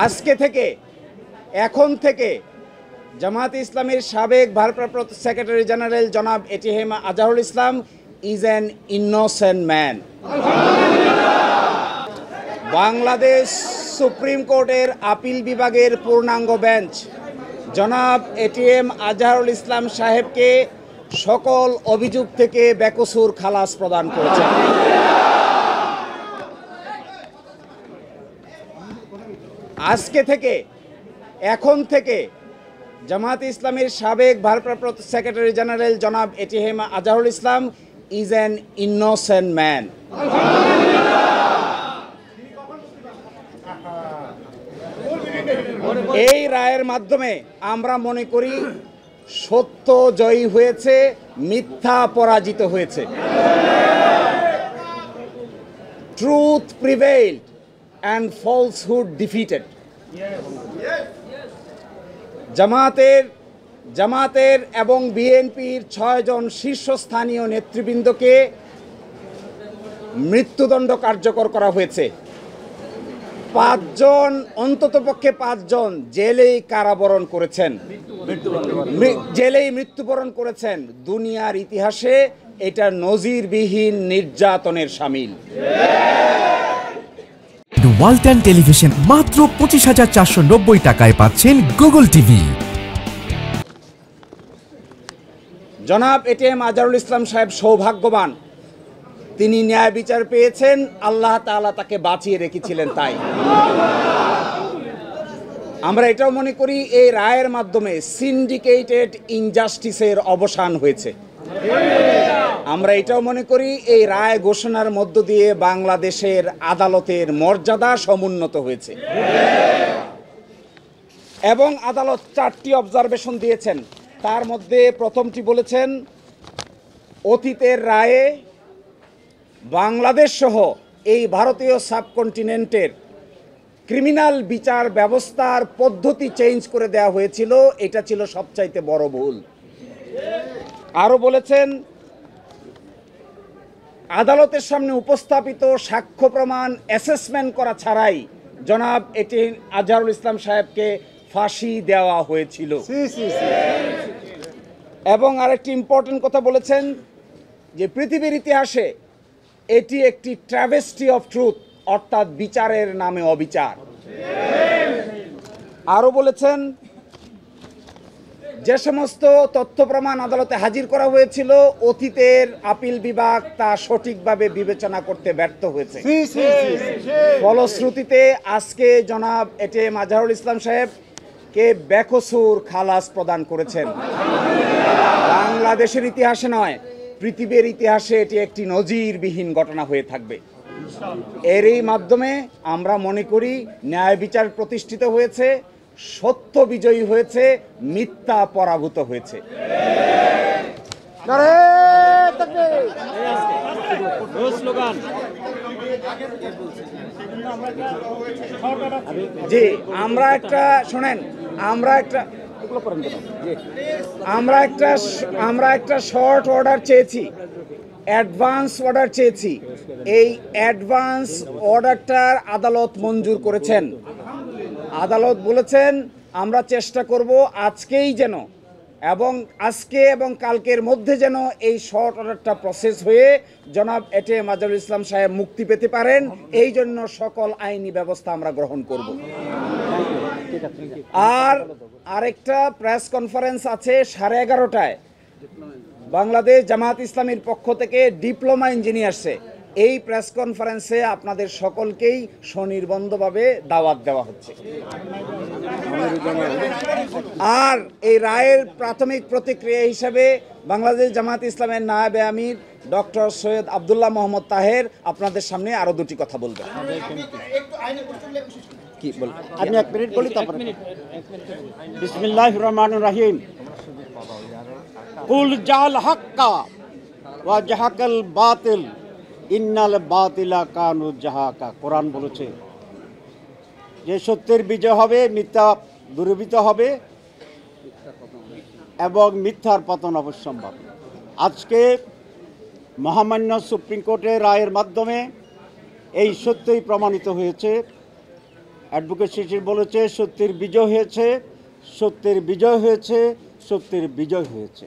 আজকে থেকে এখন থেকে জামায়াতে ইসলামীর সাবেক ভারপ্রাপ্ত সেক্রেটারি জেনারেল জনাব ATM Azharul Islam is an innocent man. Bangladesh supreme কোর্টের আপিল বিভাগের পূর্ণাঙ্গ বেঞ্চ জনাব এটিএম আজহারুল ইসলাম সাহেবকে সকল অভিযোগ থেকে বেকসুর খালাস প্রদান করেছেন। আজকে থেকে এখন থেকে জামায়াতে ইসলামীর সাবেক ভারপ্রাপ্ত সেক্রেটারি জেনারেল জনাব ATM Azharul Islam is an innocent man. এই রায়ের মাধ্যমে আমরা মনে করি সত্য জয়ী হয়েছে, মিথ্যা পরাজিত হয়েছে। Truth prevailed and falsehood defeated. জামাতের এবং বিএনপির 6 জন শীর্ষস্থানীয় নেতৃবৃন্দকে মৃত্যুদণ্ড কার্যকর করা হয়েছে। 5 জন অন্ততপক্ষে 5 জন জেলেই কারাবরণ করেছেন, জেলেই মৃত্যুবরণ করেছেন। দুনিয়ার ইতিহাসে এটা নজিরবিহীন নির্যাতনের শামিল। ওয়ালটন টেলিভিশন মাত্র 25,490 টাকায় পাচ্ছেন গুগল টিভি। জনাব এটিএম আজহারুল ইসলাম সাহেব সৌভাগ্যবান, তিনি ন্যায় বিচার পেয়েছেন, আল্লাহ তাআলা তাকে বাঁচিয়ে রেখেছিলেন। তাই আমরা এটাও মনে করি এই রায়ের মাধ্যমে সিন্ডিকেটেড ইনজাস্টিসের অবসান হয়েছে। আমরা এটাও মনে করি এই রায় ঘোষণার মধ্য দিয়ে বাংলাদেশের আদালতের মর্যাদা সমুন্নত হয়েছে। এবং আদালত 4টি অবজারভেশন দিয়েছেন। তার মধ্যে প্রথমটি বলেছেন, অতীতের রায়ে বাংলাদেশ সহ এই ভারতীয় সাবকন্টিনেন্টের ক্রিমিনাল বিচার ব্যবস্থার পদ্ধতি চেঞ্জ করে দেওয়া হয়েছিল, এটা ছিল সবচাইতে বড় ভুল। আরও বলেছেন, আদালতের সামনে উপস্থাপিত সাক্ষ্য প্রমাণ অ্যাসেসমেন্ট করা ছাড়াই জনাব এটিএম আজহারুল ইসলাম সাহেবকে ফাঁসি দেওয়া হয়েছিল। এবং আরেকটি ইম্পর্টেন্ট কথা বলেছেন যে পৃথিবীর ইতিহাসে এটি একটি ট্র্যাভেস্টি অফ ট্রুথ, অর্থাৎ বিচারের নামে অবিচার। আরও বলেছেন, যে সমস্ত তথ্য প্রমাণ আদালতে হাজির করা হয়েছিল অতীতের আপিল বিভাগ তা সঠিকভাবে বিবেচনা করতে ব্যর্থ হয়েছে। ফলশ্রুতিতে আজকে জনাব এটিএম আজহারুল ইসলাম সাহেবকে বেকসুর খালাস প্রদান করেছেন। বাংলাদেশের ইতিহাসে নয়, পৃথিবীর ইতিহাসে এটি একটি নজিরবিহীন ঘটনা হয়ে থাকবে। এরই মাধ্যমে আমরা মনে করি ন্যায় বিচার প্রতিষ্ঠিত হয়েছে, সত্য বিজয়ী হয়েছে, মিথ্যা পরাভূত হয়েছে। জি, আমরা একটা শর্ট অর্ডার চেয়েছি, অ্যাডভান্স অর্ডার চেয়েছি। এই অ্যাডভান্স অর্ডারটার আদালত মঞ্জুর করেছেন। আদালত বলেছেন আমরা চেষ্টা করব আজকেই যেন আজকে এবং কালকের মধ্যে যেন এই শর্ট অর্ডারটা প্রসেস হয়ে জনাব এটিএম আজহারুল ইসলাম সাহেব মুক্তি পেতে পারেন। এই জন্য সকল আইনি ব্যবস্থা আমরা গ্রহণ করব। আর আরেকটা প্রেস কনফারেন্স আছে 11:30টায় বাংলাদেশ জামায়াত ইসলামীর পক্ষ থেকে ডিপ্লোমা ইঞ্জিনিয়ার্সে। এই প্রেস কনফারেন্সে আপনাদের সকলকেই স্বনির্বন্ধভাবে দাওয়াত দেওয়া হচ্ছে। আর এই রায়ের প্রাথমিক প্রতিক্রিয়া হিসেবে বাংলাদেশ জামায়াত ইসলামের নায়েবে আমির ডক্টর সৈয়দ আব্দুল্লাহ মোহাম্মদ তাহের আপনাদের সামনে আরো 2টি কথা বলবেন। কি বল? আমি 1 মিনিট বলি, তারপরে বিসমিল্লাহির রহমানির রহিম। কুল জাল হাক্কা ওয়া জাহাকাল বাতিল ইন্নাল বাতিলা কানু জাহাকা। কোরআন বলেছে যে সত্যের বিজয় হবে, মিথ্যা দূরীভূত হবে এবং মিথ্যার পতন অবশ্যম্ভাবী। আজকে মহামান্য সুপ্রিম কোর্টের রায়ের মাধ্যমে এই সত্যই প্রমাণিত হয়েছে অ্যাডভোকেট শিশির বলেছে সত্যের বিজয় হয়েছে, সত্যের বিজয় হয়েছে, সত্যের বিজয় হয়েছে।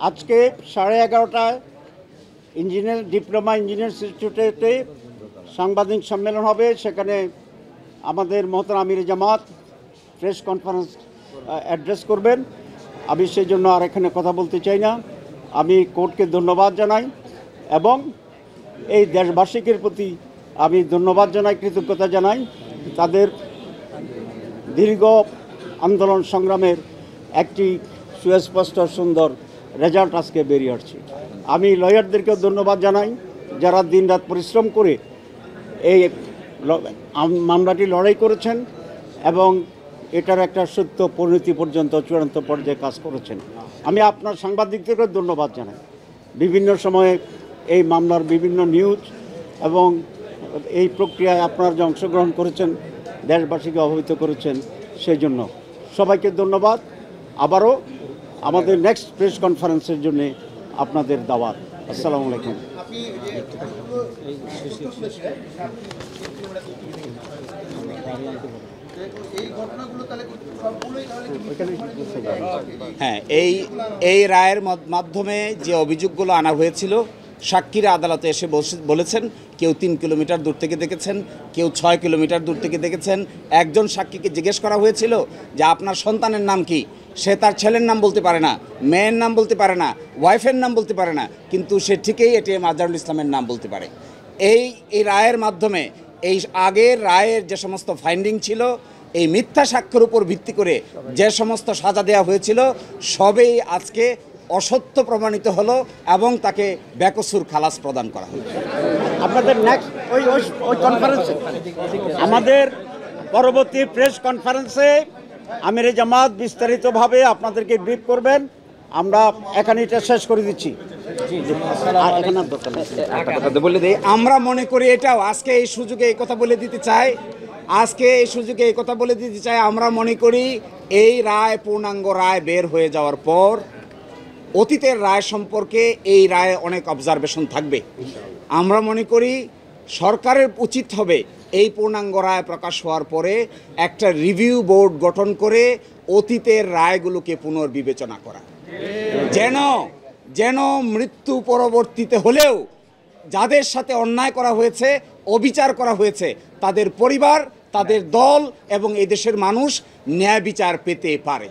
আজকে 11:30টায় ডিপ্লোমা ইঞ্জিনিয়ার্স ইনস্টিটিউটে সাংবাদিক সম্মেলন হবে। সেখানে আমাদের মহতরম আমির জামাত প্রেস কনফারেন্স অ্যাড্রেস করবেন। আমি সেই জন্য আর এখানে কথা বলতে চাই না। আমি কোর্টকে ধন্যবাদ জানাই এবং এই দেশবাসীদের প্রতি আমি ধন্যবাদ জানাই, কৃতজ্ঞতা জানাই। তাদের দীর্ঘ আন্দোলন সংগ্রামের একটি সুস্পষ্ট সুন্দর রেজাল্ট আজকে বেরিয়ে আসছে। আমি লয়ারদেরকেও ধন্যবাদ জানাই যারা দিনরাত পরিশ্রম করে এই মামলাটি লড়াই করেছেন এবং এটার একটা সত্য পরিণতি পর্যন্ত চূড়ান্ত পর্যায়ে কাজ করেছেন। আমি আপনার সাংবাদিকদেরকেও ধন্যবাদ জানাই। বিভিন্ন সময়ে এই মামলার বিভিন্ন নিউজ এবং এই প্রক্রিয়ায় আপনারা যে অংশগ্রহণ করেছেন, দেশবাসীকে অবহিত করেছেন, সেই জন্য সবাইকে ধন্যবাদ। আবারও আমাদের নেক্সট প্রেস কনফারেন্সের জন্য আপনাদের দাওয়াত। আসসালামু আলাইকুম। হ্যাঁ, এই রায়ের মাধ্যমে যে অভিযোগগুলো আনা হয়েছিল, সাক্ষীরা আদালতে এসে বলেছেন কেউ 3 কিলোমিটার দূর থেকে দেখেছেন, কেউ 6 কিলোমিটার দূর থেকে দেখেছেন। একজন সাক্ষীকে জিজ্ঞেস করা হয়েছিল যে আপনার সন্তানের নাম কি, সে তার ছেলের নাম বলতে পারে না, মেয়ের নাম বলতে পারে না, ওয়াইফের নাম বলতে পারে না, কিন্তু সে ঠিকই এটিএম আজহারুল ইসলামের নাম বলতে পারে। এই রায়ের মাধ্যমে এই আগের রায়ের যে সমস্ত ফাইন্ডিং ছিল, এই মিথ্যা সাক্ষ্যের উপর ভিত্তি করে যে সমস্ত সাজা দেওয়া হয়েছিল, সবই আজকে অসত্য প্রমাণিত হলো এবং তাকে বেকসুর খালাস প্রদান করা হলো। আপনাদের নেক্সট ওই কনফারেন্সে, আমাদের পরবর্তী প্রেস কনফারেন্সে আমির জামাত বিস্তারিতভাবে আপনাদেরকে ব্রিফ করবেন। আমরা এখানে এটা শেষ করে দিচ্ছি। বলে দিই, আমরা মনে করি এটাও আজকে এই সুযোগে এই কথা বলে দিতে চাই, আমরা মনে করি এই রায়, পূর্ণাঙ্গ রায় বের হয়ে যাওয়ার পর অতীতের রায় সম্পর্কে এই রায়ে অনেক অবজারভেশন থাকবে। আমরা মনে করি সরকারের উচিত হবে এই পূর্ণাঙ্গ রায় প্রকাশ হওয়ার পরে একটা রিভিউ বোর্ড গঠন করে অতীতের রায়গুলোকে পুনর্বিবেচনা করা, যেন মৃত্যু পরবর্তীতে হলেও যাদের সাথে অন্যায় করা হয়েছে, অবিচার করা হয়েছে, তাদের পরিবার, তাদের দল এবং এই দেশের মানুষ ন্যায় বিচার পেতে পারে।